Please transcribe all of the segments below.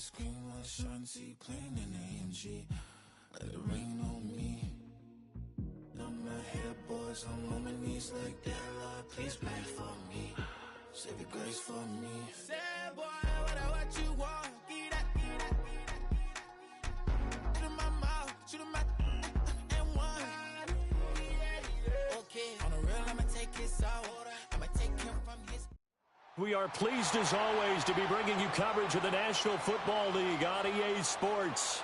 screen was shine, see plain in AMG. Let it rain on me. On my head, boys, I'm on my knees like that. Lord, please pray for me. Save your grace for me. Say, boy, what you want? Get that. Shoot in my mouth, shoot in my and one. Okay, on the real, I'ma take his out. I'ma take him from his. We are pleased as always to be bringing you coverage of the National Football League on EA Sports.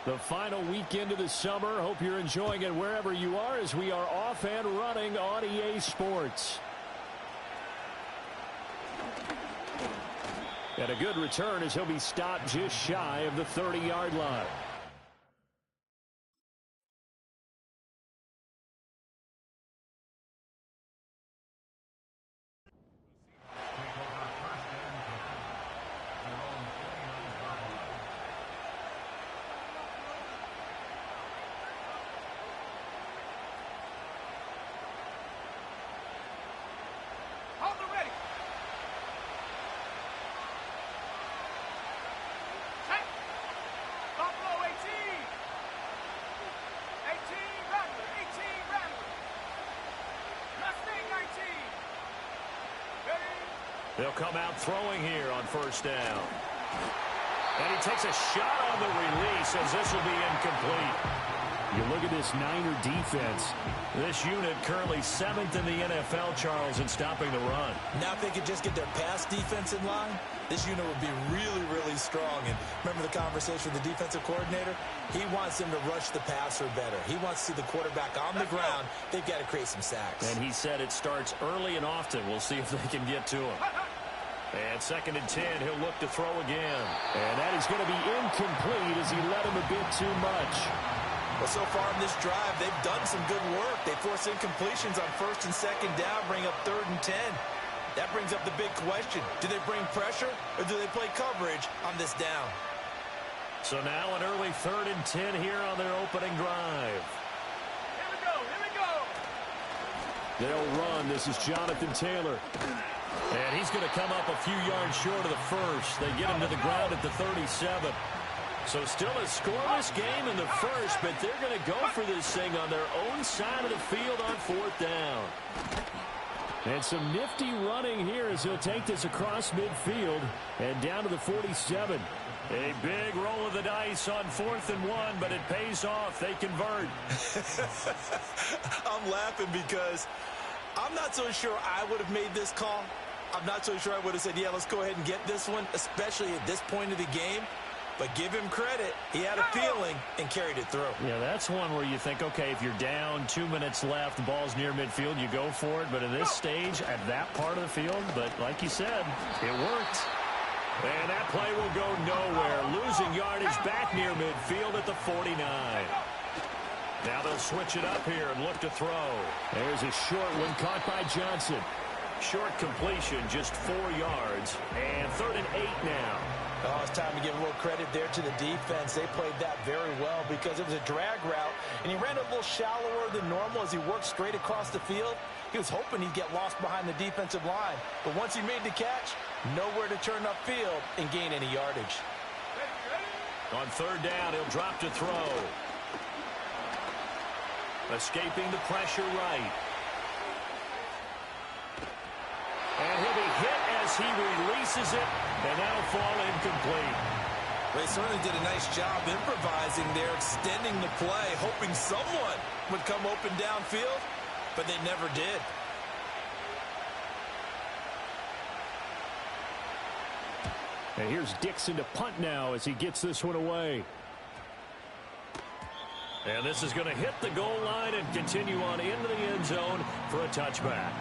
The final weekend of the summer. Hope you're enjoying it wherever you are as we are off and running on EA Sports. And a good return as he'll be stopped just shy of the 30-yard line. They'll come out throwing here on first down. And he takes a shot on the release as this will be incomplete. You look at this Niner defense. This unit currently 7th in the NFL, Charles, in stopping the run. Now if they could just get their pass defense in line, this unit would be really, really strong. And remember the conversation with the defensive coordinator? He wants them to rush the passer better. He wants to see the quarterback on the ground. They've got to create some sacks. And he said it starts early and often. We'll see if they can get to him. And 2nd and 10, he'll look to throw again. And that is going to be incomplete as he led him a bit too much. Well, so far in this drive, they've done some good work. They force incompletions on 1st and 2nd down, bring up 3rd and 10. That brings up the big question. Do they bring pressure or do they play coverage on this down? So now an early 3rd and 10 here on their opening drive. Here we go. They'll run. This is Jonathan Taylor. And he's going to come up a few yards short of the first. They get him to the ground at the 37. So still a scoreless game in the first, but they're going to go for this thing on their own side of the field on 4th down. And some nifty running here as he'll take this across midfield and down to the 47. A big roll of the dice on 4th and 1, but it pays off. They convert. I'm laughing because I'm not so sure I would have made this call. I'm not so sure I would have said, yeah, let's go ahead and get this one, especially at this point of the game. But give him credit. He had a feeling and carried it through. Yeah, that's one where you think, okay, if you're down, 2 minutes left, the ball's near midfield, you go for it. But in this stage, at that part of the field, but like you said, it worked. And that play will go nowhere. Losing yardage back near midfield at the 49. Now they'll switch it up here and look to throw. There's a short one caught by Johnson. Short completion, just 4 yards. And 3rd and 8 now. Oh, it's time to give a little credit there to the defense. They played that very well because it was a drag route, and he ran a little shallower than normal as he worked straight across the field. He was hoping he'd get lost behind the defensive line. But once he made the catch, nowhere to turn upfield and gain any yardage. On 3rd down, he'll drop to throw. Escaping the pressure right. And he'll be hit as he releases it, and that'll fall incomplete. They certainly did a nice job improvising there, extending the play, hoping someone would come open downfield, but they never did. And here's Dixon to punt now as he gets this one away. And this is going to hit the goal line and continue on into the end zone for a touchback.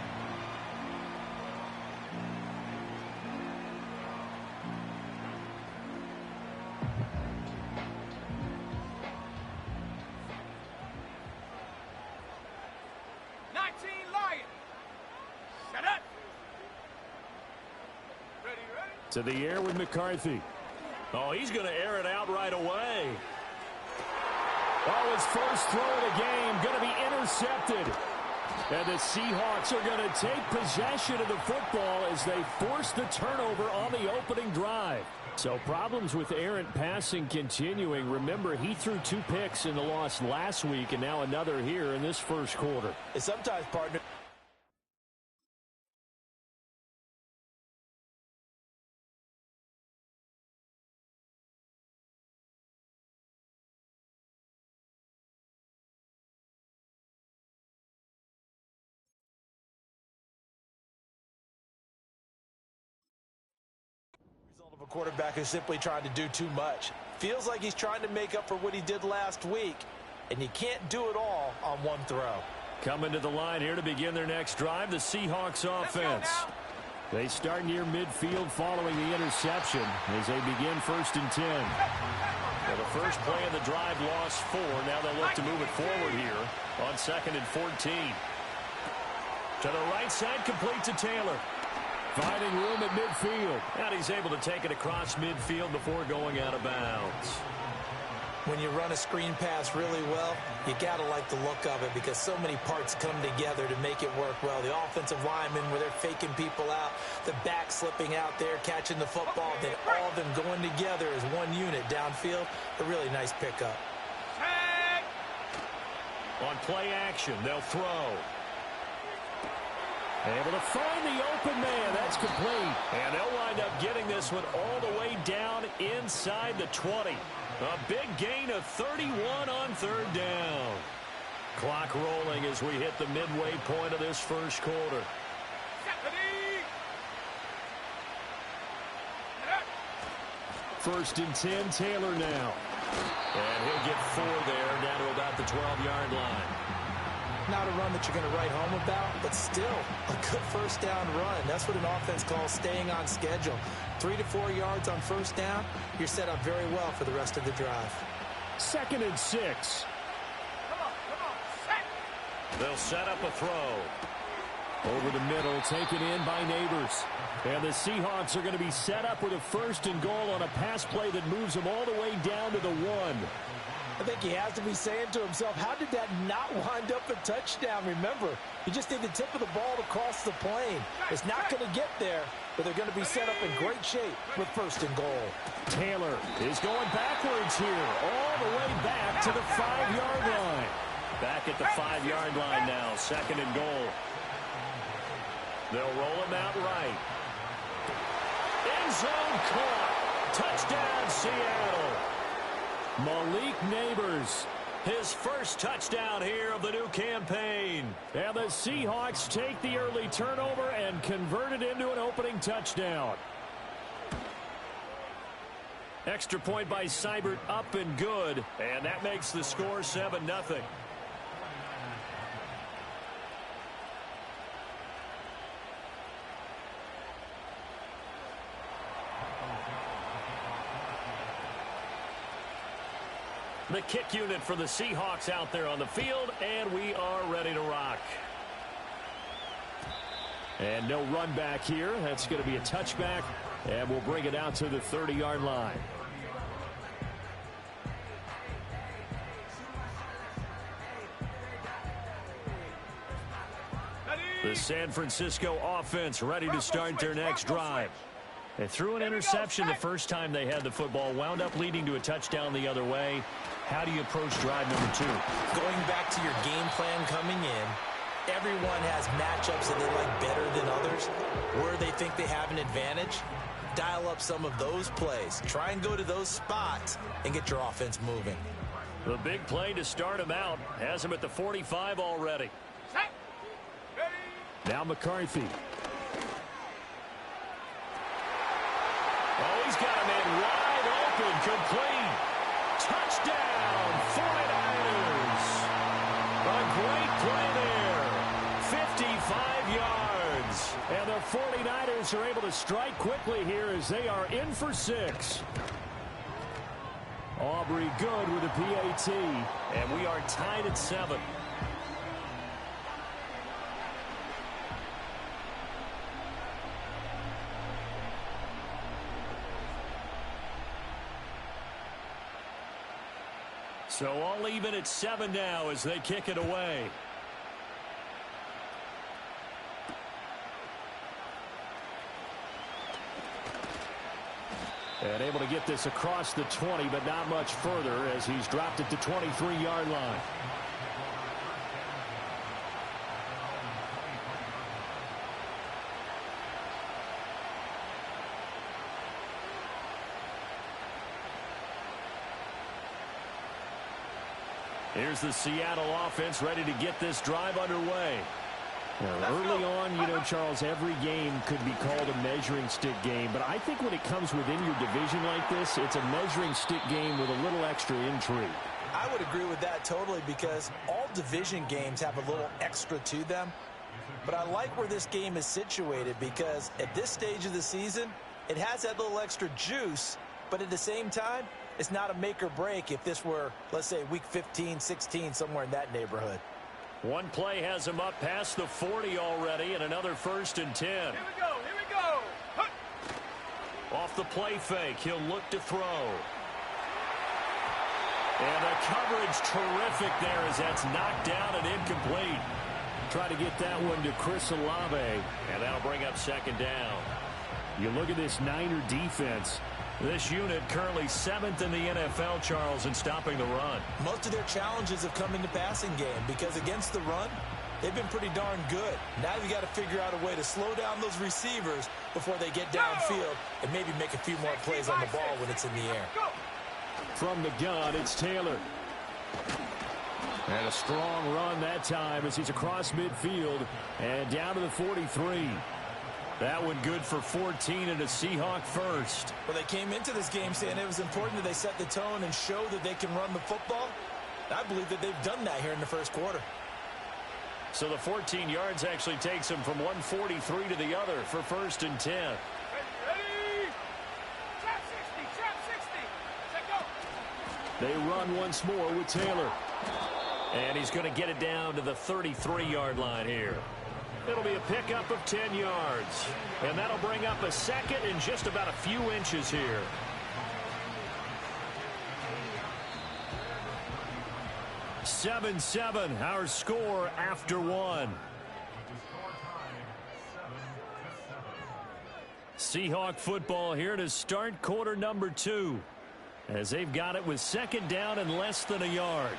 To the air with McCarthy. Oh, he's going to air it out right away. Oh, his first throw of the game going to be intercepted. And the Seahawks are going to take possession of the football as they force the turnover on the opening drive. So problems with errant passing continuing. Remember, he threw 2 picks in the loss last week and now another here in this first quarter. And sometimes, partner, a quarterback who's simply trying to do too much. Feels like he's trying to make up for what he did last week, and you can't do it all on one throw. Coming to the line here to begin their next drive, the Seahawks offense. They start near midfield following the interception as they begin 1st and 10. Well, the first play of the drive lost 4. Now they'll look to move it forward here on 2nd and 14. To the right side, complete to Taylor. Finding room at midfield. And he's able to take it across midfield before going out of bounds. When you run a screen pass really well, you got to like the look of it because so many parts come together to make it work well. The offensive linemen, where they're faking people out, the back slipping out there, catching the football, then all of them going together as one unit downfield. A really nice pickup. On play action, they'll throw. Able to find the open man. That's complete. And they'll wind up getting this one all the way down inside the 20. A big gain of 31 on 3rd down. Clock rolling as we hit the midway point of this first quarter. 1st and 10, Taylor now. And he'll get 4 there, down to about the 12-yard line. Not a run that you're going to write home about, but still a good 1st down run. That's what an offense calls staying on schedule. 3 to 4 yards on 1st down, you're set up very well for the rest of the drive. 2nd and 6. Come on, set. They'll set up a throw. Over the middle, taken in by Neighbors. And the Seahawks are going to be set up with a 1st and goal on a pass play that moves them all the way down to the 1. I think he has to be saying to himself, how did that not wind up a touchdown? Remember, you just need the tip of the ball to cross the plane. It's not going to get there, but they're going to be set up in great shape with 1st and goal. Taylor is going backwards here, all the way back to the 5-yard line. Back at the 5-yard line now, 2nd and goal. They'll roll him out right. End zone caught. Touchdown, Seattle. Malik Neighbors, his first touchdown here of the new campaign. And the Seahawks take the early turnover and convert it into an opening touchdown. Extra point by Seibert, up and good. And that makes the score 7-0. The kick unit for the Seahawks out there on the field, and we are ready to rock. And no run back here. That's going to be a touchback, and we'll bring it out to the 30-yard line. The San Francisco offense ready to start their next drive. They threw an interception the first time they had the football, wound up leading to a touchdown the other way. How do you approach drive number 2? Going back to your game plan coming in, everyone has matchups that they like better than others. Where they think they have an advantage, dial up some of those plays. Try and go to those spots and get your offense moving. The big play to start him out has him at the 45 already. Set. Ready. Now McCarthy. Oh, he's got a man wide open, complete. Touchdown, 49ers. A great play there. 55 yards. And the 49ers are able to strike quickly here as they are in for 6. Aubrey good with a PAT. And we are tied at 7. So all even at 7 now as they kick it away. And able to get this across the 20, but not much further as he's dropped it to 23-yard line. Here's the Seattle offense ready to get this drive underway. Now, early on, you know, Charles, every game could be called a measuring stick game. But I think when it comes within your division like this, it's a measuring stick game with a little extra intrigue. I would agree with that totally because all division games have a little extra to them. But I like where this game is situated because at this stage of the season, it has that little extra juice. But at the same time, it's not a make or break if this were, let's say, week 15, 16, somewhere in that neighborhood. One play has him up past the 40 already, and another 1st and 10. Here we go, here we go. Off the play fake, he'll look to throw. And the coverage terrific there as that's knocked down and incomplete. Try to get that one to Chris Olave, and that'll bring up 2nd down. You look at this Niner defense. This unit currently 7th in the NFL, Charles, in stopping the run. Most of their challenges have come in the passing game because against the run, they've been pretty darn good. Now you've got to figure out a way to slow down those receivers before they get downfield and maybe make a few more plays on the ball when it's in the air. From the gun, it's Taylor. And a strong run that time as he's across midfield and down to the 43. That one good for 14 and a Seahawk first. Well, they came into this game saying it was important that they set the tone and show that they can run the football. I believe that they've done that here in the first quarter. So the 14 yards actually takes them from 143 to the other for 1st and 10. Ready? Trap 60, check go. They run once more with Taylor. And he's going to get it down to the 33-yard line here. It'll be a pickup of 10 yards. And that'll bring up a 2nd and just about a few inches here. Seven, our score after 1. Seahawk football here to start quarter number 2. As they've got it with 2nd down and less than a yard.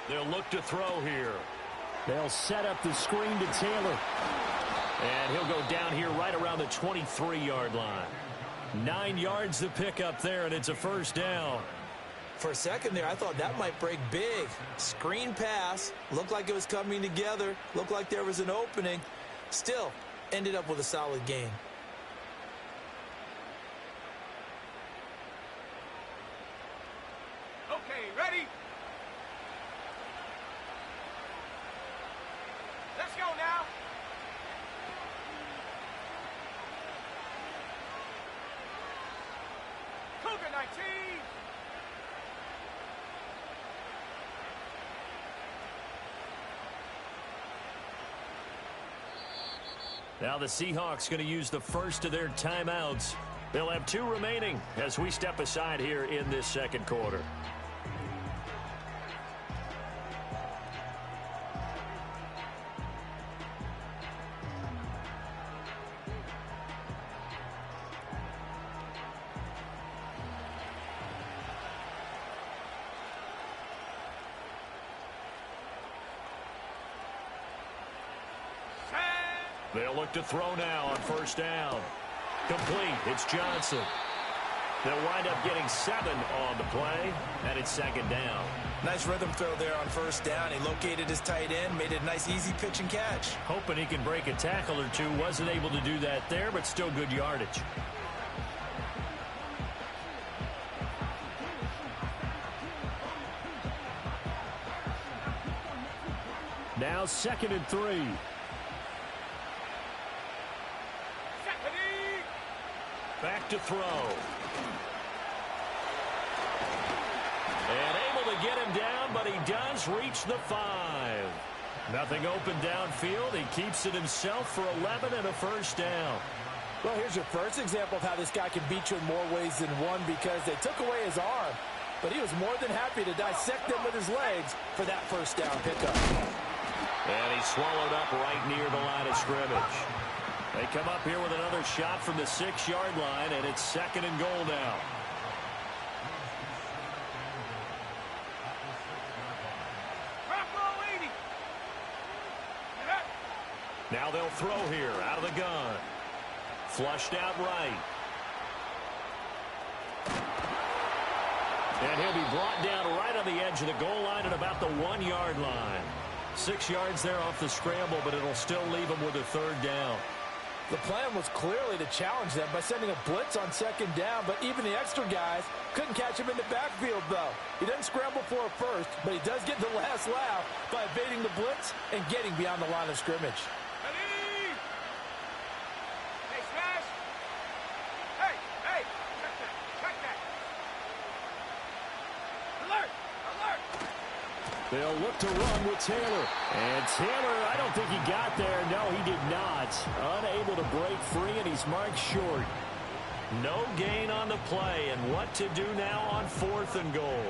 They'll look to throw here. They'll set up the screen to Taylor. And he'll go down here right around the 23-yard line. 9 yards to pick up there, and it's a 1st down. For a second there, I thought that might break big. Screen pass. Looked like it was coming together. Looked like there was an opening. Still, ended up with a solid gain. Okay, ready? Let's go now. Cougar 19. Now the Seahawks going to use the first of their timeouts. They'll have 2 remaining as we step aside here in this 2nd quarter. They'll look to throw now on first down. Complete. It's Johnson. They'll wind up getting 7 on the play, and it's second down. Nice rhythm throw there on first down. He located his tight end, made it a nice easy pitch and catch. Hoping he can break a tackle or two. Wasn't able to do that there, but still good yardage. Now 2nd and 3. Back to throw. And able to get him down, but he does reach the 5. Nothing open downfield. He keeps it himself for 11 and a first down. Well, here's your first example of how this guy can beat you in more ways than one, because they took away his arm, but he was more than happy to dissect them with his legs for that first down pickup. And he's swallowed up right near the line of scrimmage. They come up here with another shot from the 6-yard line, and it's 2nd and goal now. Now they'll throw here out of the gun. Flushed out right. And he'll be brought down right on the edge of the goal line at about the 1-yard line. 6 yards there off the scramble, but it'll still leave him with a 3rd down. The plan was clearly to challenge them by sending a blitz on 2nd down, but even the extra guys couldn't catch him in the backfield, though. He doesn't scramble for a first, but he does get the last laugh by evading the blitz and getting beyond the line of scrimmage. They'll look to run with Taylor. And Taylor, I don't think he got there. No, he did not. Unable to break free, and he's marked short. No gain on the play, and what to do now on 4th and goal.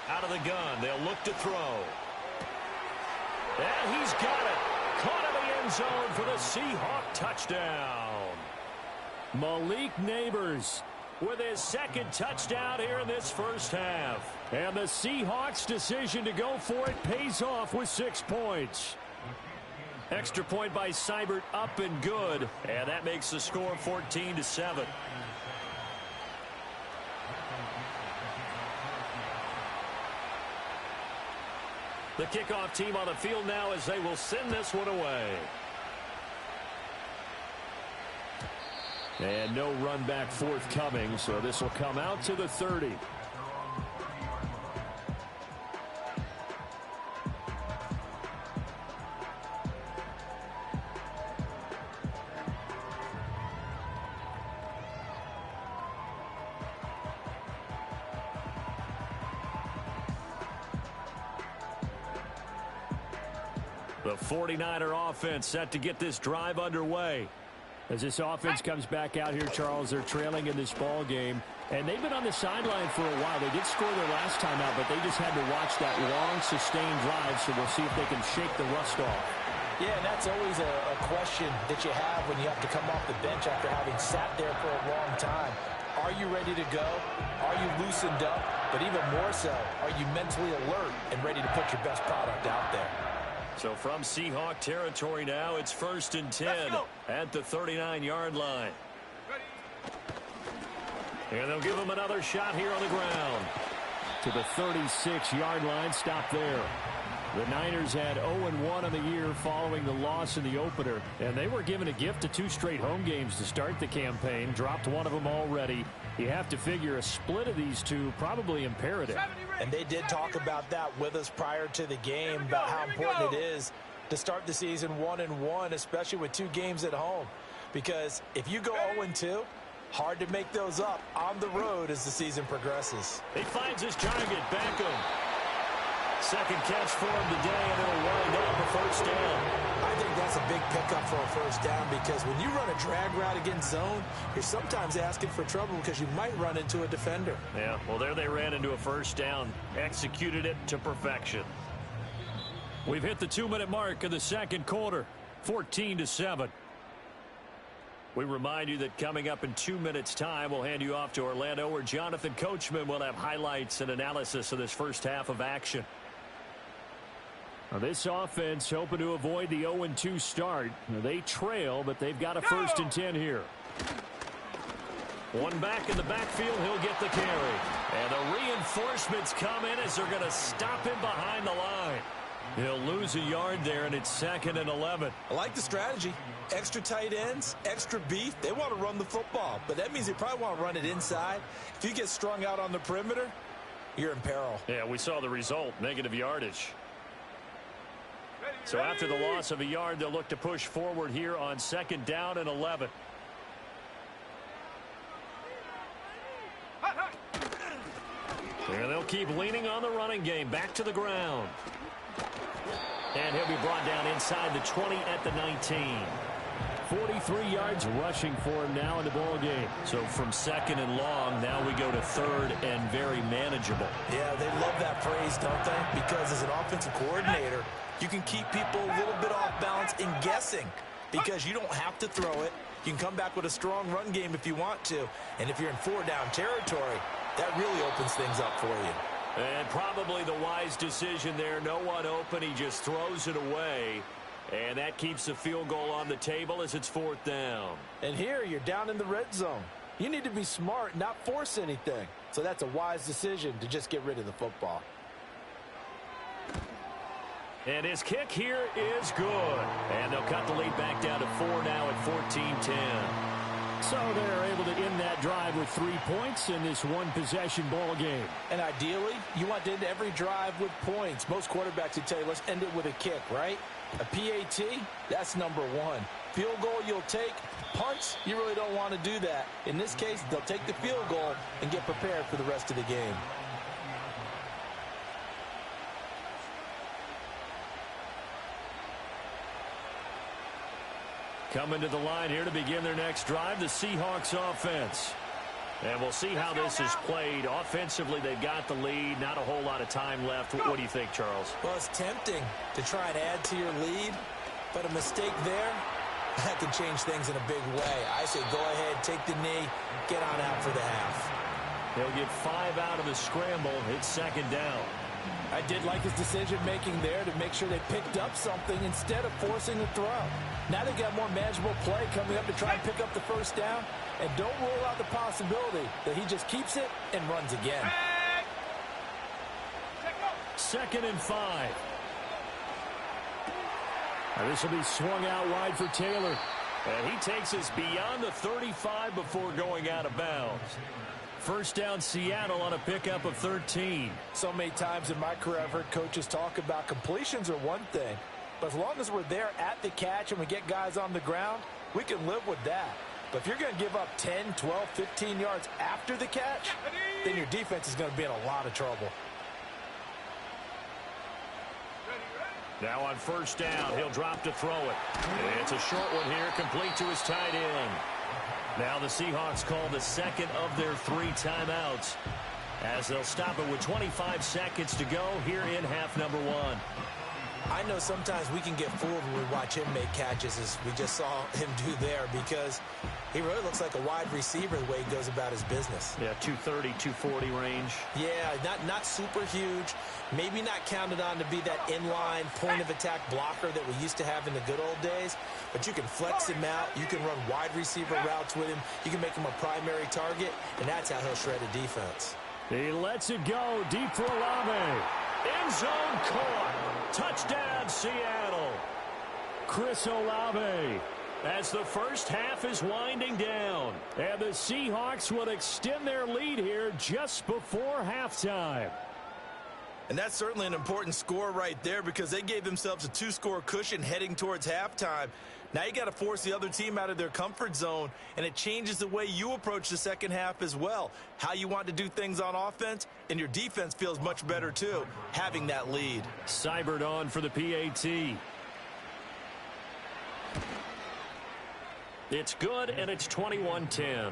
Out of the gun, they'll look to throw. And he's got it. Caught in the end zone for the Seahawk touchdown. Malik Neighbors with his 2nd touchdown here in this first half. And the Seahawks' decision to go for it pays off with 6 points. Extra point by Seibert up and good. And that makes the score 14-7. The kickoff team on the field now as they will send this one away. And no run back forthcoming, so this will come out to the 30. The 49er offense set to get this drive underway. As this offense comes back out here, Charles, they're trailing in this ball game. And they've been on the sideline for a while. They did score their last time out, but they just had to watch that long, sustained drive, so we'll see if they can shake the rust off. Yeah, and that's always a question that you have when you have to come off the bench after having sat there for a long time. Are you ready to go? Are you loosened up? But even more so, are you mentally alert and ready to put your best product out there? So from Seahawk territory now, it's 1st and 10 at the 39-yard line. And they'll give him another shot here on the ground. To the 36-yard line, stop there. The Niners had 0-1 on the year following the loss in the opener, and they were given a gift of 2 straight home games to start the campaign. Dropped one of them already. You have to figure a split of these two probably imperative. And they did talk about that with us prior to the game, about how important it is to start the season 1-1, especially with 2 games at home. Because if you go 0-2, hard to make those up on the road as the season progresses. He finds his target, Beckham. 2nd catch for him today, and it'll wind up a first down. I think that's a big pickup for a first down, because when you run a drag route against zone, you're sometimes asking for trouble because you might run into a defender. Yeah, well, there they ran into a first down, executed it to perfection. We've hit the 2-minute mark of the 2nd quarter. 14-7. We remind you that coming up in 2 minutes' time, we'll hand you off to Orlando, where Jonathan Coachman will have highlights and analysis of this first half of action. Now, this offense hoping to avoid the 0-2 start. Now, they trail, but they've got a 1st and 10 here. One back in the backfield, he'll get the carry. And the reinforcements come in as they're going to stop him behind the line. He'll lose a yard there, and it's 2nd and 11. I like the strategy. Extra tight ends, extra beef. They want to run the football, but that means they probably want to run it inside. If you get strung out on the perimeter, you're in peril. Yeah, we saw the result, negative yardage. So after the loss of a yard, they'll look to push forward here on 2nd down and 11. And they'll keep leaning on the running game. Back to the ground. And he'll be brought down inside the 20 at the 19. 43 yards rushing for him now in the ball game. So from 2nd and long, now we go to 3rd and very manageable. Yeah, they love that phrase, don't they? Because as an offensive coordinator, you can keep people a little bit off balance and guessing because you don't have to throw it. You can come back with a strong run game if you want to. And if you're in 4-down territory, that really opens things up for you. And probably the wise decision there. No one open. He just throws it away. And that keeps the field goal on the table as it's 4th down. And here you're down in the red zone. You need to be smart, not force anything. So that's a wise decision to just get rid of the football. And his kick here is good. And they'll cut the lead back down to 4 now at 14-10. So they're able to end that drive with 3 points in this one-possession ball game. And ideally, you want to end every drive with points. Most quarterbacks would tell you, let's end it with a kick, right? A PAT, that's number 1. Field goal you'll take. Punts, you really don't want to do that. In this case, they'll take the field goal and get prepared for the rest of the game. Coming to the line here to begin their next drive, the Seahawks offense. And we'll see how this is played. Offensively, they've got the lead. Not a whole lot of time left. What do you think, Charles? Well, it's tempting to try and add to your lead, but a mistake there, that can change things in a big way. I say go ahead, take the knee, get on out for the half. They'll get 5 out of the scramble. It's 2nd down. I did like his decision-making there to make sure they picked up something instead of forcing the throw. Now they got more manageable play coming up to try and pick up the 1st down. And don't rule out the possibility that he just keeps it and runs again. 2nd and 5. Now this will be swung out wide for Taylor. And he takes us beyond the 35 before going out of bounds. 1st down Seattle on a pickup of 13. So many times in my career I've heard coaches talk about completions are one thing. But as long as we're there at the catch and we get guys on the ground, we can live with that. But if you're going to give up 10, 12, 15 yards after the catch, then your defense is going to be in a lot of trouble. Now on 1st down, he'll drop to throw it. It's a short one here, complete to his tight end. Now the Seahawks call the 2nd of their 3 timeouts as they'll stop it with 25 seconds to go here in half number 1. I know sometimes we can get fooled when we watch him make catches as we just saw him do there because he really looks like a wide receiver the way he goes about his business. Yeah, 230, 240 range. Yeah, not super huge. Maybe not counted on to be that inline point-of-attack blocker that we used to have in the good old days. But you can flex him out. You can run wide receiver routes with him. You can make him a primary target, and that's how he'll shred a defense. He lets it go deep for Olave. End zone caught. Touchdown, Seattle. Chris Olave as the first half is winding down. And the Seahawks will extend their lead here just before halftime. And that's certainly an important score right there because they gave themselves a 2-score cushion heading towards halftime. Now you got to force the other team out of their comfort zone, and it changes the way you approach the second half as well. How you want to do things on offense, and your defense feels much better too, having that lead. Seibert on for the PAT. It's good, and it's 21-10.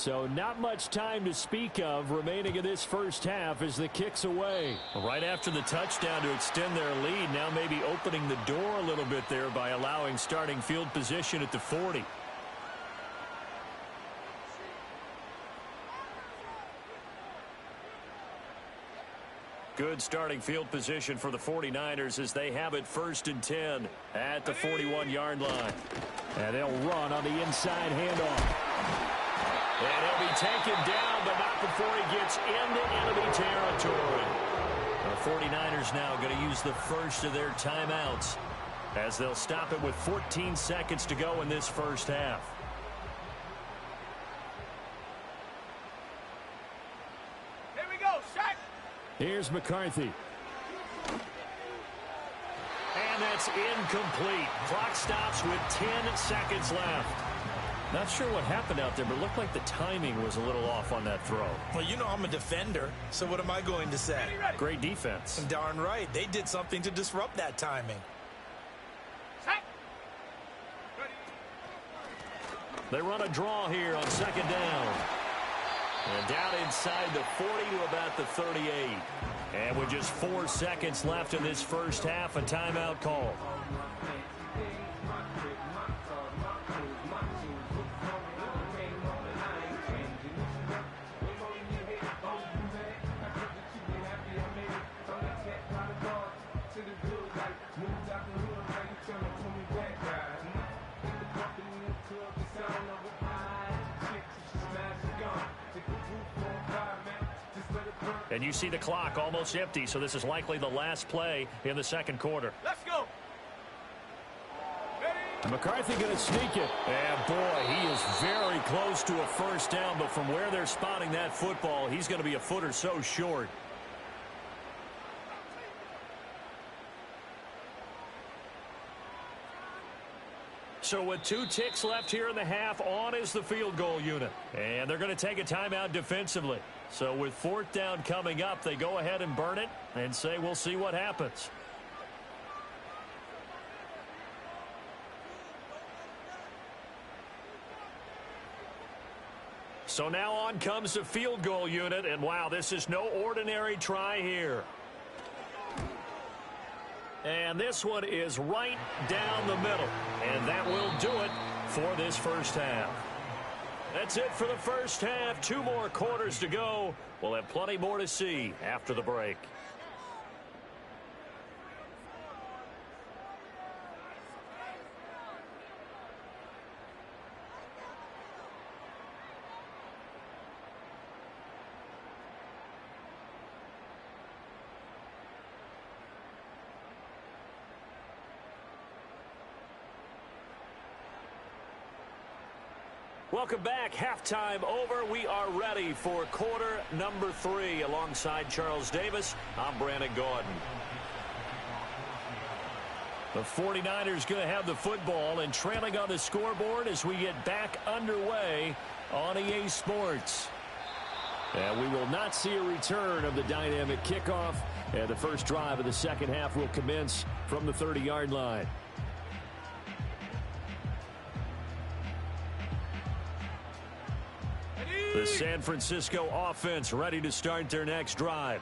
So not much time to speak of remaining in this first half as the kick's away. Right after the touchdown to extend their lead, now maybe opening the door a little bit there by allowing starting field position at the 40. Good starting field position for the 49ers as they have it 1st and 10 at the 41-yard line. And they'll run on the inside handoff. And he'll be taken down, but not before he gets into enemy territory. The 49ers now going to use the first of their timeouts as they'll stop it with 14 seconds to go in this first half. Here we go, Shaq. Here's McCarthy. And that's incomplete. Clock stops with 10 seconds left. Not sure what happened out there, but it looked like the timing was a little off on that throw. Well, you know I'm a defender, so what am I going to say? Ready. Great defense. Darn right. They did something to disrupt that timing. Set. Ready. They run a draw here on 2nd down. And down inside the 40 to about the 38. And with just 4 seconds left in this first half, a timeout call. And you see the clock almost empty, so this is likely the last play in the second quarter. Let's go. Ready. McCarthy going to sneak it. And boy, he is very close to a first down, but from where they're spotting that football, he's going to be a foot or so short. So with 2 ticks left here in the half, on is the field goal unit. And they're going to take a timeout defensively. So with 4th down coming up, they go ahead and burn it and say we'll see what happens. So now on comes the field goal unit, and wow, this is no ordinary try here. And this one is right down the middle. And that will do it for this first half. That's it for the first half. 2 more quarters to go. We'll have plenty more to see after the break. Welcome back. Halftime over. We are ready for quarter number 3. Alongside Charles Davis, I'm Brandon Gaudin. The 49ers going to have the football and trailing on the scoreboard as we get back underway on EA Sports. And we will not see a return of the dynamic kickoff. And the first drive of the second half will commence from the 30-yard line. The San Francisco offense ready to start their next drive.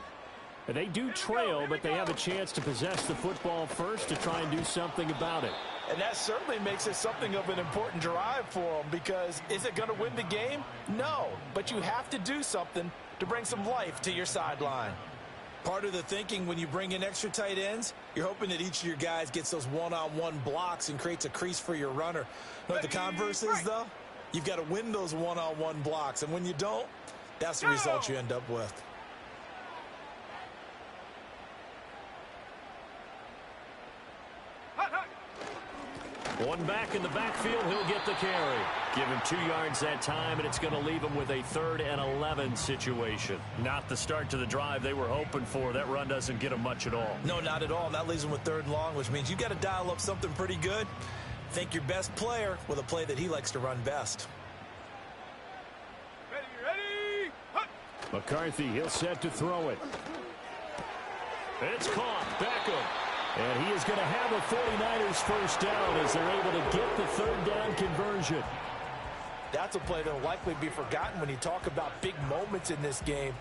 And they do trail, but they have a chance to possess the football first to try and do something about it. And that certainly makes it something of an important drive for them, because is it going to win the game? No, but you have to do something to bring some life to your sideline. Part of the thinking when you bring in extra tight ends, you're hoping that each of your guys gets those one-on-one blocks and creates a crease for your runner. You know what the converse is, though? You've got to win those one-on-one blocks, and when you don't, that's the result you end up with. One back in the backfield, he'll get the carry. Give him 2 yards that time, and it's going to leave him with a 3rd and 11 situation. Not the start to the drive they were hoping for. That run doesn't get them much at all. No, not at all. And that leaves them with 3rd and long, which means you've got to dial up something pretty good. Think your best player with a play that he likes to run best. Ready. McCarthy, he'll set to throw it. It's caught. Beckham. And he is going to have a 49ers first down as they're able to get the 3rd down conversion. That's a play that will likely be forgotten when you talk about big moments in this game.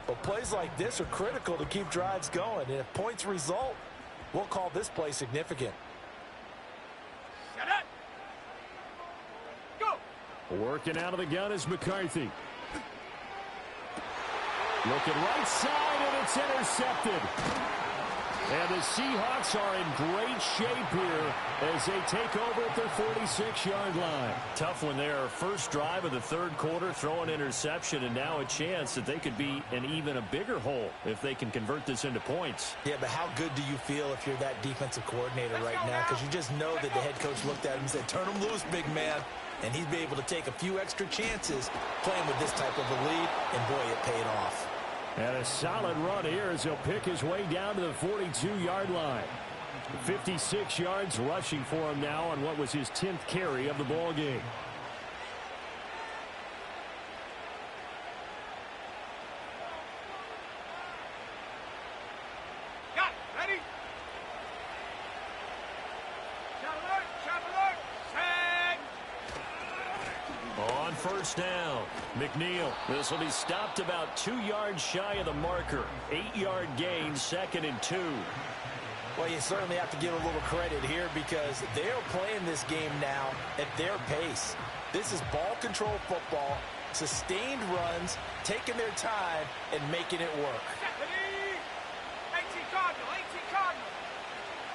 But plays like this are critical to keep drives going. And if points result, we'll call this play significant. Shut up. Go. Working out of the gun is McCarthy. Looking right side, and it's intercepted. And the Seahawks are in great shape here as they take over at their 46-yard line. Tough one there. First drive of the third quarter, throw an interception, and now a chance that they could be in even a bigger hole if they can convert this into points. Yeah, but how good do you feel if you're that defensive coordinator right now? Because you just know that the head coach looked at him and said, turn him loose, big man. And he'd be able to take a few extra chances playing with this type of a lead, and boy, it paid off. And a solid run here as he'll pick his way down to the 42-yard line. 56 yards rushing for him now on what was his 10th carry of the ball game. Got it. Ready? Shot alert. Shot alert. Set. On first down, McNeil. This will be stopped about 2 yards shy of the marker. 8-yard gain, 2nd and 2. Well, you certainly have to give a little credit here because they're playing this game now at their pace. This is ball control football, sustained runs, taking their time, and making it work. Ready? 18 Cardinal. 18 Cardinal.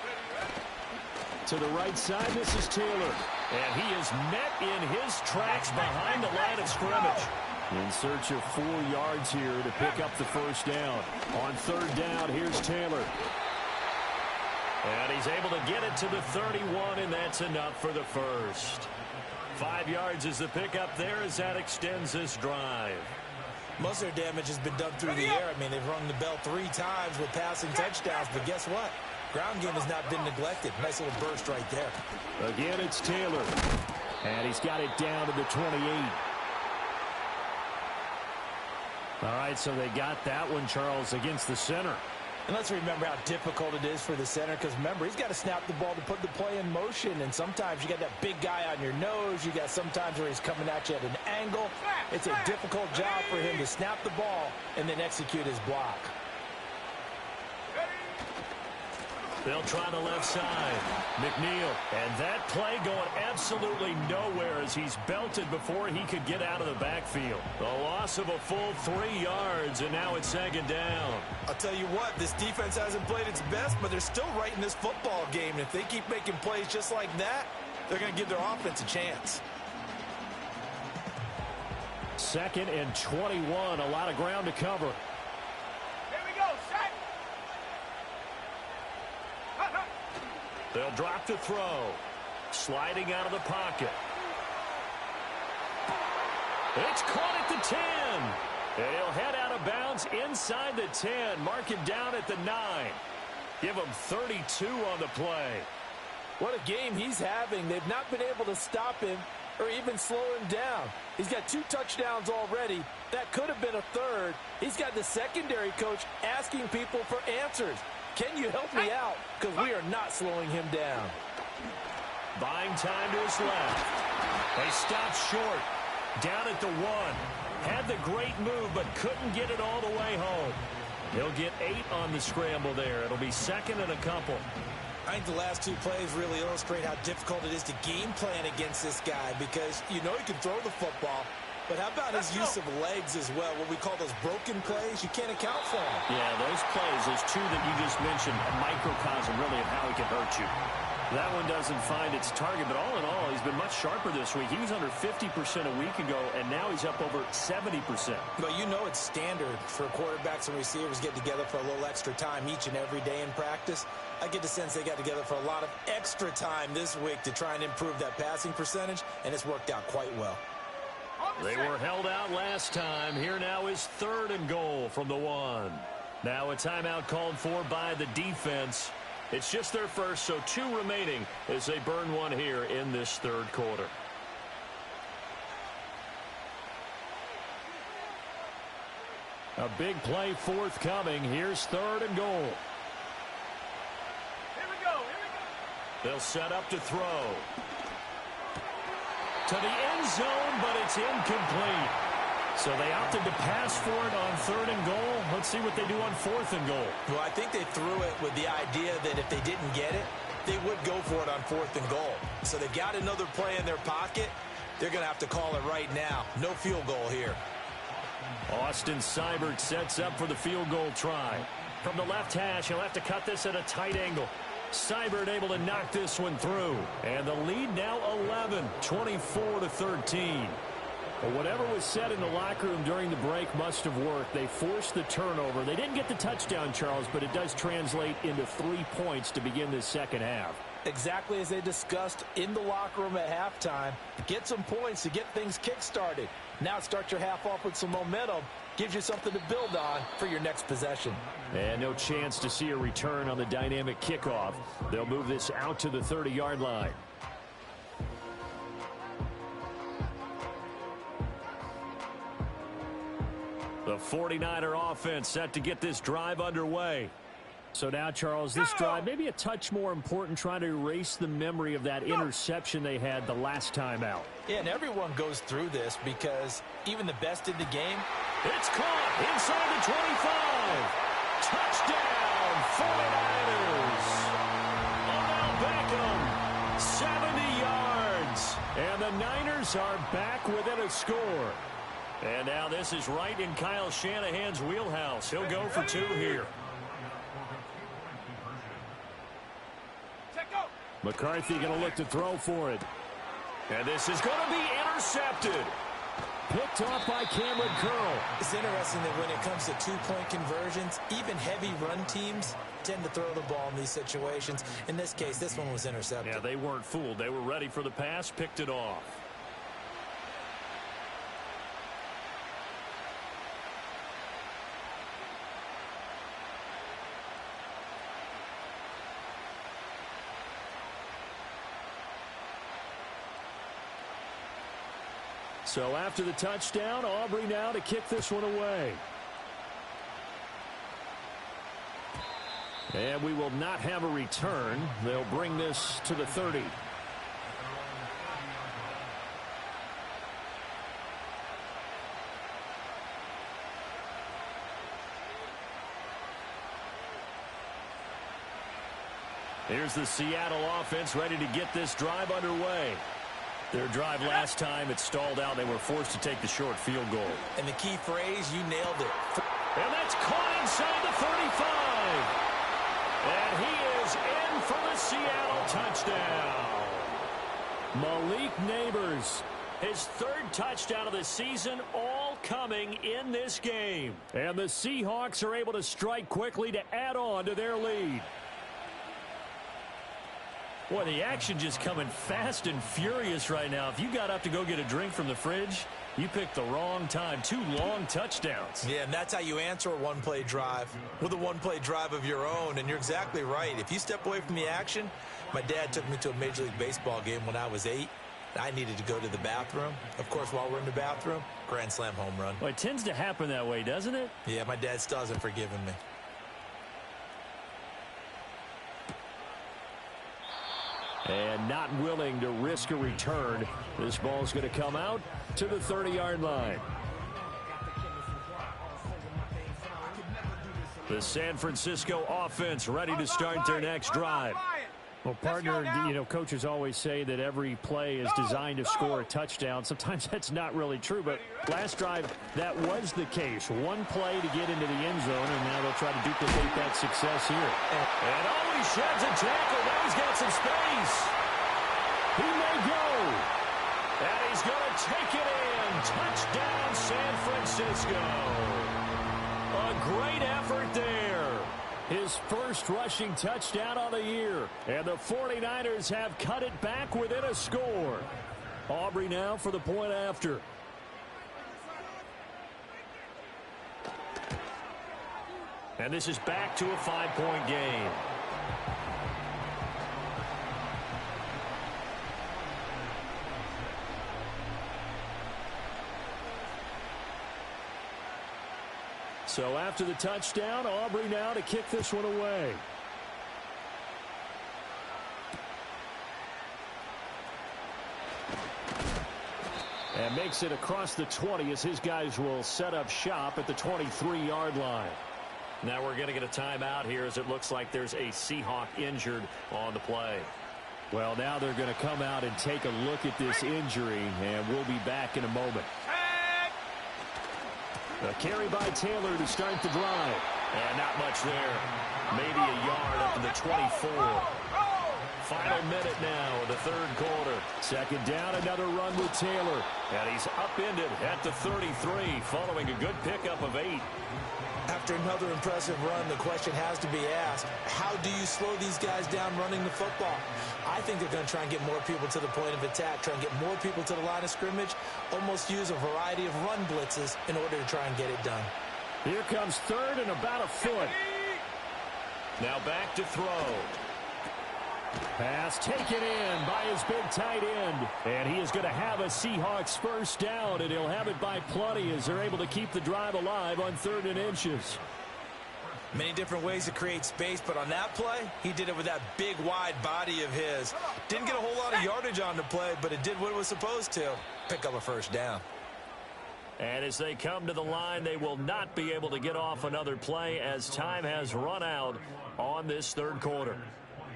Ready, ready. To the right side, this is Taylor. And he is met in his tracks behind the line of scrimmage. In search of 4 yards here to pick up the first down. On third down, here's Taylor. And he's able to get it to the 31, and that's enough for the first. 5 yards is the pickup there as that extends this drive. Most of their damage has been done through the air. I mean, they've rung the bell 3 times with passing touchdowns, but guess what? Ground game has not been neglected. Nice little burst right there. Again, it's Taylor. And he's got it down to the 28. All right, so they got that one, Charles, against the center. And let's remember how difficult it is for the center because, remember, he's got to snap the ball to put the play in motion. And sometimes you got that big guy on your nose. You got sometimes where he's coming at you at an angle. It's a difficult job for him to snap the ball and then execute his block. They'll try the left side. McNeil. And that play going absolutely nowhere as he's belted before he could get out of the backfield. The loss of a full 3 yards, and now it's 2nd down. I'll tell you what, this defense hasn't played its best, but they're still right in this football game. And if they keep making plays just like that, they're going to give their offense a chance. 2nd and 21. A lot of ground to cover. Here we go. Set. They'll drop to throw. Sliding out of the pocket. It's caught at the 10. And he'll head out of bounds inside the 10. Mark him down at the 9. Give him 32 on the play. What a game he's having. They've not been able to stop him or even slow him down. He's got 2 touchdowns already. That could have been a third. He's got the secondary coach asking people for answers. Can you help me out? Because we are not slowing him down. Buying time to his left. They stop short. Down at the 1. Had the great move, but couldn't get it all the way home. He'll get 8 on the scramble there. It'll be 2nd and a couple. I think the last 2 plays really illustrate how difficult it is to game plan against this guy because you know he can throw the football, but how about his use of legs as well? What we call those broken plays, you can't account for them. Yeah, those plays, those 2 that you just mentioned, a microcosm really of how he can hurt you. That one doesn't find its target, but all in all, he's been much sharper this week. He was under 50% a week ago, and now he's up over 70%. But you know it's standard for quarterbacks and receivers get together for a little extra time each and every day in practice. I get the sense they got together for a lot of extra time this week to try and improve that passing percentage, and it's worked out quite well. They were held out last time. Here now is 3rd and goal from the 1. Now a timeout called for by the defense. It's just their first, so 2 remaining as they burn one here in this third quarter. A big play forthcoming. Here's 3rd and goal. Here we go. Here we go. They'll set up to throw. To the end zone, but it's incomplete. So they opted to pass for it on 3rd and goal. Let's see what they do on 4th and goal. Well, I think they threw it with the idea that if they didn't get it, they would go for it on 4th and goal. So they've got another play in their pocket. They're going to have to call it right now. No field goal here. Austin Seibert sets up for the field goal try. From the left hash, he'll have to cut this at a tight angle. Seibert able to knock this one through. And the lead now 11, 24-13. But whatever was said in the locker room during the break must have worked. They forced the turnover. They didn't get the touchdown, Charles, but it does translate into 3 points to begin this second half. Exactly as they discussed in the locker room at halftime. Get some points to get things kick-started. Now start your half off with some momentum. Gives you something to build on for your next possession. And no chance to see a return on the dynamic kickoff. They'll move this out to the 30-yard line. The 49er offense set to get this drive underway. So now, Charles, this drive maybe a touch more important, trying to erase the memory of that interception they had the last time out. Yeah, and everyone goes through this because even the best in the game. It's caught inside the 25. Touchdown, 49ers. Odell Beckham, 70 yards. And the Niners are back within a score. And now this is right in Kyle Shanahan's wheelhouse. He'll go for 2 here. McCarthy going to look to throw for it. And this is going to be intercepted. Picked off by Cameron Curl. It's interesting that when it comes to 2-point conversions, even heavy run teams tend to throw the ball in these situations. In this case, this one was intercepted. Yeah, they weren't fooled. They were ready for the pass, picked it off. So after the touchdown, Aubrey now to kick this one away. And we will not have a return. They'll bring this to the 30. Here's the Seattle offense ready to get this drive underway. Their drive last time, it stalled out. They were forced to take the short field goal. And the key phrase, you nailed it. And that's caught inside the 35. And he is in for the Seattle touchdown. Malik Neighbors, his 3rd touchdown of the season, all coming in this game. And the Seahawks are able to strike quickly to add on to their lead. Boy, the action just coming fast and furious right now. If you got up to go get a drink from the fridge, you picked the wrong time. 2 long touchdowns. Yeah, and that's how you answer a one-play drive with a one-play drive of your own. And you're exactly right. If you step away from the action, my dad took me to a Major League Baseball game when I was 8. I needed to go to the bathroom. Of course, while we're in the bathroom, grand slam home run. Well, it tends to happen that way, doesn't it? Yeah, my dad still hasn't forgiven me. And not willing to risk a return. This ball's going to come out to the 30-yard line. The San Francisco offense ready to start their next drive. Well, partner, you know, coaches always say that every play is designed to score a touchdown. Sometimes that's not really true, but last drive, that was the case. One play to get into the end zone, and now they'll try to duplicate that success here. And he sheds a tackle. Now he's got some space. He may go. And he's going to take it in. Touchdown, San Francisco. A great effort there. His first rushing touchdown on the year. And the 49ers have cut it back within a score. Aubrey now for the point after. And this is back to a 5-point game. So after the touchdown, Aubrey now to kick this one away. And makes it across the 20 as his guys will set up shop at the 23-yard line. Now we're going to get a timeout here as it looks like there's a Seahawk injured on the play. Well, now they're going to come out and take a look at this injury, and we'll be back in a moment. A carry by Taylor to start the drive. And not much there. Maybe a yard up to the 24. Final minute now of the third quarter. Second down, another run with Taylor. And he's upended at the 33 following a good pickup of 8. After another impressive run, the question has to be asked, how do you slow these guys down running the football? I think they're going to try and get more people to the point of attack, try and get more people to the line of scrimmage, almost use a variety of run blitzes in order to try and get it done. Here comes third and about a foot. Now back to throw. Pass taken in by his big tight end. And he is going to have a Seahawks first down, and he'll have it by plenty as they're able to keep the drive alive on 3rd and inches. Many different ways to create space, but on that play, he did it with that big, wide body of his. Didn't get a whole lot of yardage on the play, but it did what it was supposed to. Pick up a first down. And as they come to the line, they will not be able to get off another play as time has run out on this third quarter.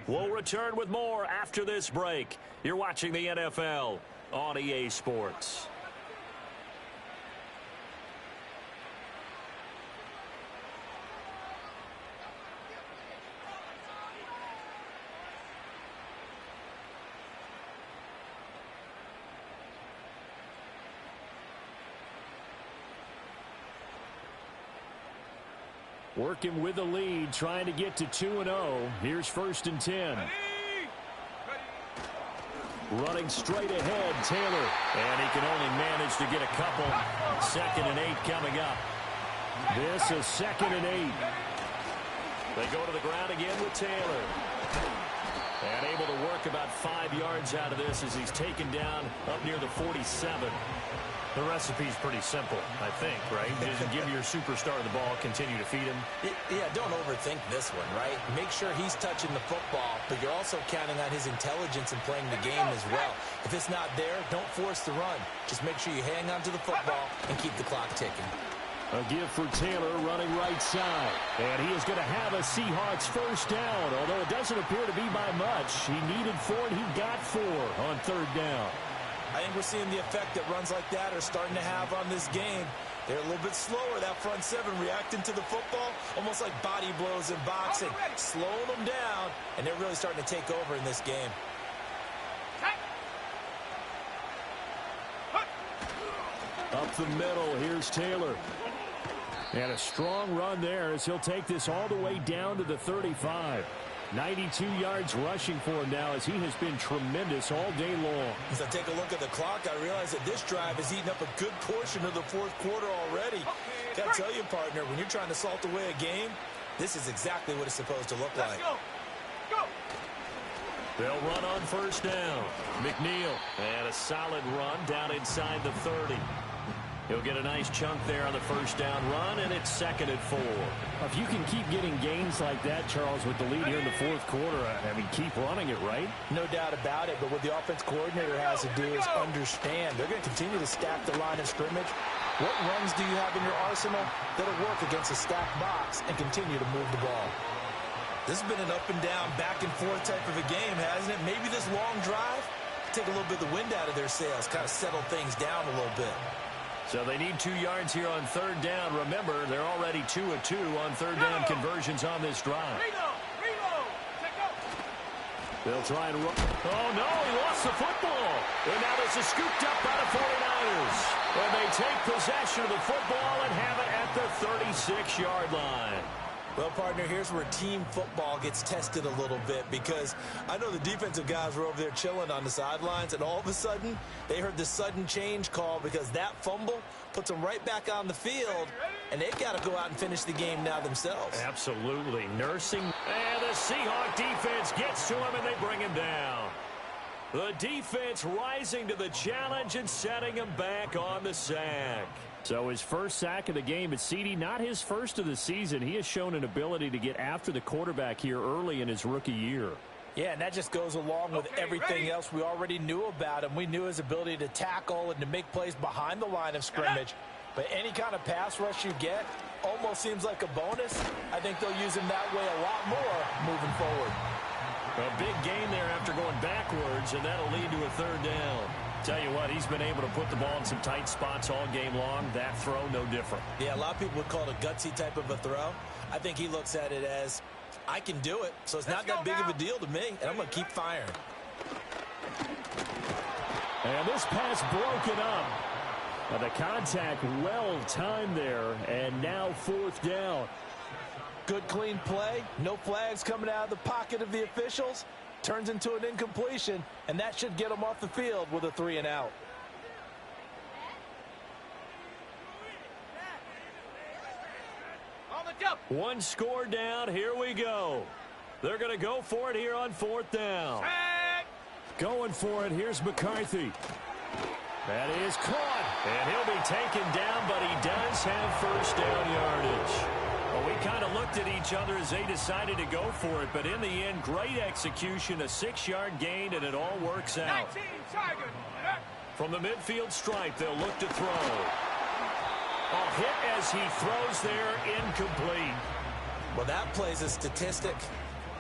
We'll return with more after this break. You're watching the NFL on EA Sports. Working with the lead, trying to get to 2-0. Here's 1st and 10. Running straight ahead, Taylor. And he can only manage to get a couple. 2nd and 8 coming up. This is 2nd and 8. They go to the ground again with Taylor. And able to work about 5 yards out of this as he's taken down up near the 47. The recipe's pretty simple, I think, right? Just give your superstar the ball, continue to feed him. Yeah, don't overthink this one, right? Make sure he's touching the football, but you're also counting on his intelligence in playing the game as well. If it's not there, don't force the run. Just make sure you hang on to the football and keep the clock ticking. A give for Taylor running right side. And he is going to have a Seahawks first down, although it doesn't appear to be by much. He needed 4, and he got 4 on 3rd down. I think we're seeing the effect that runs like that are starting to have on this game. They're a little bit slower, that front 7, reacting to the football, almost like body blows in boxing, slowing them down, and they're really starting to take over in this game. Up the middle, here's Taylor. And a strong run there as he'll take this all the way down to the 35. 92 yards rushing for him now as he has been tremendous all day long. As I take a look at the clock, I realize that this drive has eaten up a good portion of the 4th quarter already. Got to tell you, partner, when you're trying to salt away a game, this is exactly what it's supposed to look like. Go. They'll run on first down. McNeil, and a solid run down inside the 30. He'll get a nice chunk there on the first down run, and it's 2nd and 4. If you can keep getting gains like that, Charles, with the lead here in the 4th quarter, I mean, keep running it, right? No doubt about it, but what the offense coordinator has to do is understand. They're going to continue to stack the line of scrimmage. What runs do you have in your arsenal that'll work against a stacked box and continue to move the ball? This has been an up and down, back and forth type of a game, hasn't it? Maybe this long drive, take a little bit of the wind out of their sails, kind of settle things down a little bit. So they need 2 yards here on 3rd down. Remember, they're already 2 of 2 on 3rd down conversions on this drive. They'll try and run. Oh, no, he lost the football. And now this is scooped up by the 49ers. And they take possession of the football and have it at the 36-yard line. Well, partner, here's where team football gets tested a little bit, because I know the defensive guys were over there chilling on the sidelines, and all of a sudden, they heard the sudden change call because that fumble puts them right back on the field, and they've got to go out and finish the game now themselves. Absolutely. Nursing. And the Seahawk defense gets to him, and they bring him down. The defense rising to the challenge and setting him back on the sack. So his first sack of the game at CD, not his first of the season. He has shown an ability to get after the quarterback here early in his rookie year. Yeah, and that just goes along with everything else we already knew about him. We knew his ability to tackle and to make plays behind the line of scrimmage. But any kind of pass rush you get almost seems like a bonus. I think they'll use him that way a lot more moving forward. A big gain there after going backwards, and that'll lead to a third down. Tell you what, he's been able to put the ball in some tight spots all game long. That throw, no different. Yeah, a lot of people would call it a gutsy type of a throw. I think he looks at it as, I can do it, so it's not that big of a deal to me, and I'm going to keep firing. And this pass broken up. The contact well timed there, and now fourth down. Good, clean play. No flags coming out of the pocket of the officials. Turns into an incompletion, and that should get them off the field with a 3 and out. On the jump. One score down. Here we go. They're going to go for it here on fourth down. Going for it. Here's McCarthy. That is caught. And he'll be taken down, but he does have first down yardage. Well, we kind of looked at each other as they decided to go for it, but in the end, great execution, a 6-yard gain, and it all works out. 19, Tiger. From the midfield stripe, they'll look to throw. A hit as he throws there, incomplete. Well, that plays a statistic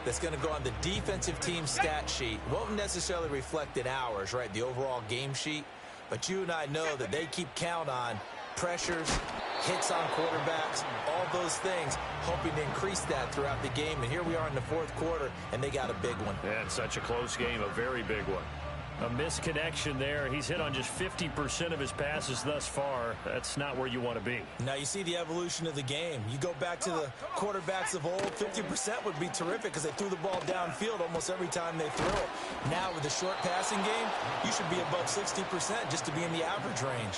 that's going to go on the defensive team stat sheet. Won't necessarily reflect in ours, right, the overall game sheet. But you and I know that they keep count on pressures, hits on quarterbacks, all those things, hoping to increase that throughout the game. And here we are in the fourth quarter, and they got a big one. Yeah, it's such a close game, a very big one. A misconnection there. He's hit on just 50% of his passes thus far. That's not where you want to be. Now you see the evolution of the game. You go back to the quarterbacks of old, 50% would be terrific because they threw the ball downfield almost every time they threw it. Now with the short passing game, you should be above 60% just to be in the average range.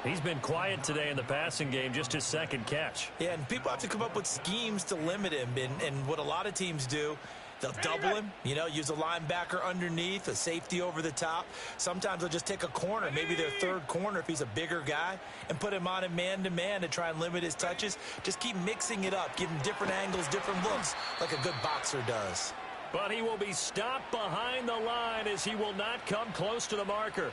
He's been quiet today in the passing game, just his second catch. Yeah, and people have to come up with schemes to limit him, and what a lot of teams do, they'll double him, you know, use a linebacker underneath, a safety over the top. Sometimes they'll just take a corner, maybe their third corner if he's a bigger guy, and put him on a man-to-man to try and limit his touches. Just keep mixing it up, give him different angles, different looks, like a good boxer does. But he will be stopped behind the line as he will not come close to the marker.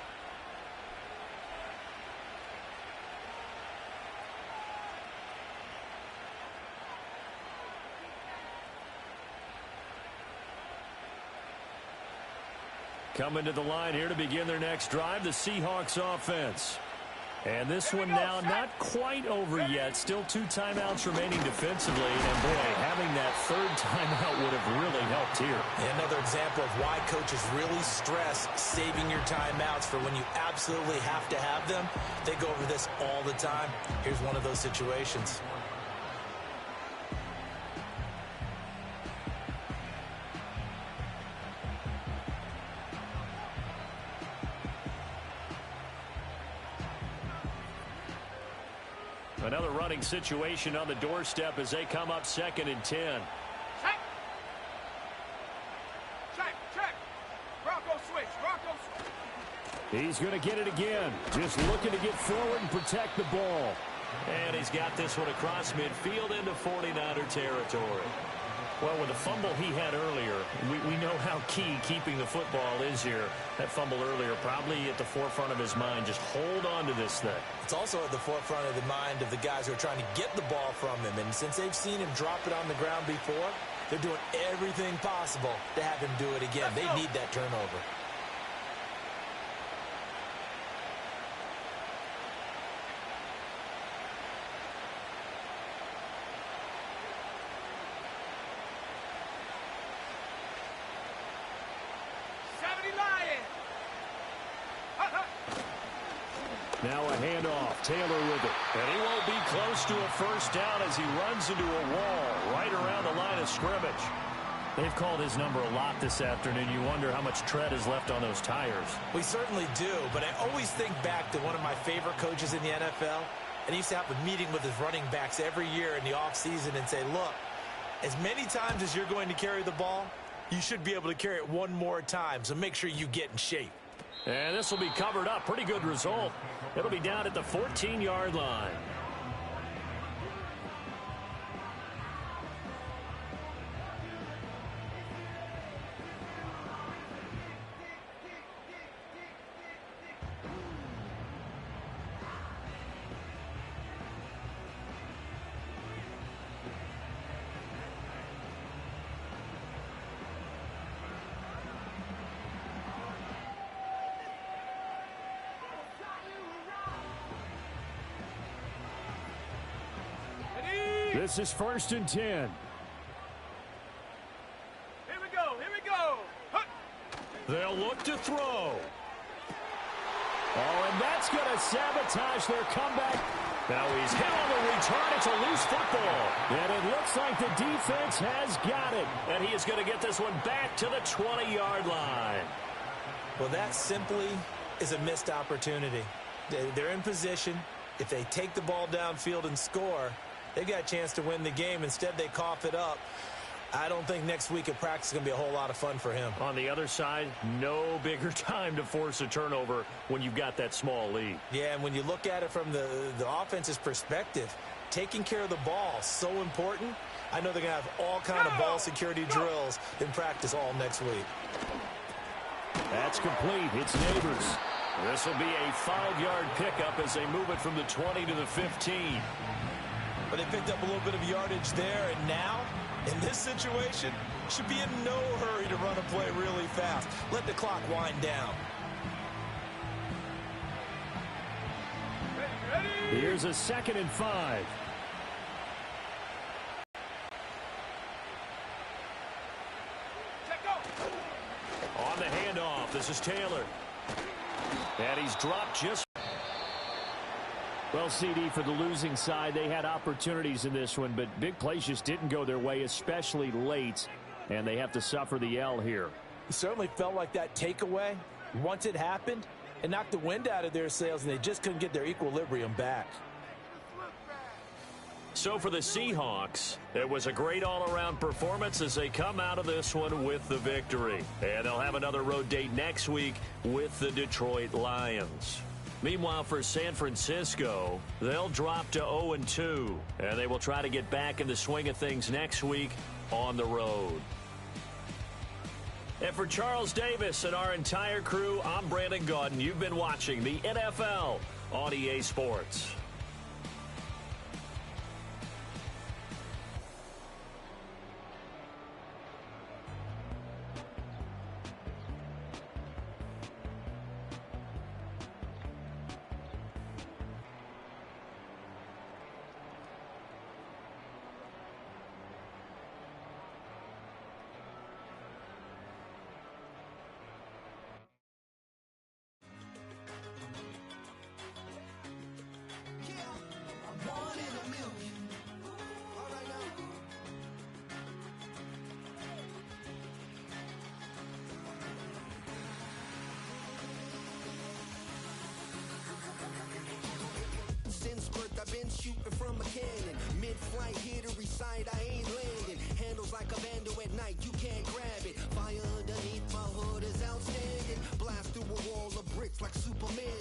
Coming to the line here to begin their next drive, the Seahawks offense. And this one now not quite over yet. Still 2 timeouts remaining defensively. And, boy, having that third timeout would have really helped here. And another example of why coaches really stress saving your timeouts for when you absolutely have to have them. They go over this all the time. Here's one of those situations. Another running situation on the doorstep as they come up 2nd and 10. Check. Bronco switch. He's going to get it again. Just looking to get forward and protect the ball. And he's got this one across midfield into 49er territory. Well, with the fumble he had earlier, we know how key keeping the football is here. That fumble earlier probably at the forefront of his mind. Just hold on to this thing. It's also at the forefront of the mind of the guys who are trying to get the ball from him. And since they've seen him drop it on the ground before, they're doing everything possible to have him do it again. They need that turnover. Now a handoff. Taylor with it. And he won't be close to a first down as he runs into a wall right around the line of scrimmage. They've called his number a lot this afternoon. You wonder how much tread is left on those tires. We certainly do, but I always think back to one of my favorite coaches in the NFL. And he used to have a meeting with his running backs every year in the offseason and say, look, as many times as you're going to carry the ball, you should be able to carry it one more time, so make sure you get in shape. And this will be covered up. Pretty good result. It'll be down at the 14-yard line. This is 1st and 10. Here we go. Here we go. Huh. They'll look to throw. Oh, and that's going to sabotage their comeback. Now he's hit on the return. It's a loose football. And it looks like the defense has got it. And he is going to get this one back to the 20-yard line. Well, that simply is a missed opportunity. They're in position. If they take the ball downfield and score, they've got a chance to win the game. Instead, they cough it up. I don't think next week at practice is going to be a whole lot of fun for him. On the other side, no bigger time to force a turnover when you've got that small lead. Yeah, and when you look at it from the offense's perspective, taking care of the ball is so important. I know they're going to have all kind of ball security drills in practice all next week. That's complete. It's Neighbors. This will be a 5-yard pickup as they move it from the 20 to the 15. But they picked up a little bit of yardage there, and now, in this situation, should be in no hurry to run a play really fast. Let the clock wind down. Ready? Here's a 2nd and 5. Check go. On the handoff, this is Taylor. And he's dropped just... Well, CD, for the losing side, they had opportunities in this one, but big plays just didn't go their way, especially late, and they have to suffer the L here. It certainly felt like that takeaway, once it happened, it knocked the wind out of their sails, and they just couldn't get their equilibrium back. So for the Seahawks, it was a great all-around performance as they come out of this one with the victory. And they'll have another road date next week with the Detroit Lions. Meanwhile, for San Francisco, they'll drop to 0-2, and they will try to get back in the swing of things next week on the road. And for Charles Davis and our entire crew, I'm Brandon Gaudin. You've been watching the NFL on EA Sports. Since birth, I've been shooting from a cannon. Mid-flight, here to recite, I ain't landing. Handles like a vandal at night, you can't grab it. Fire underneath my hood is outstanding. Blast through a wall of bricks like Superman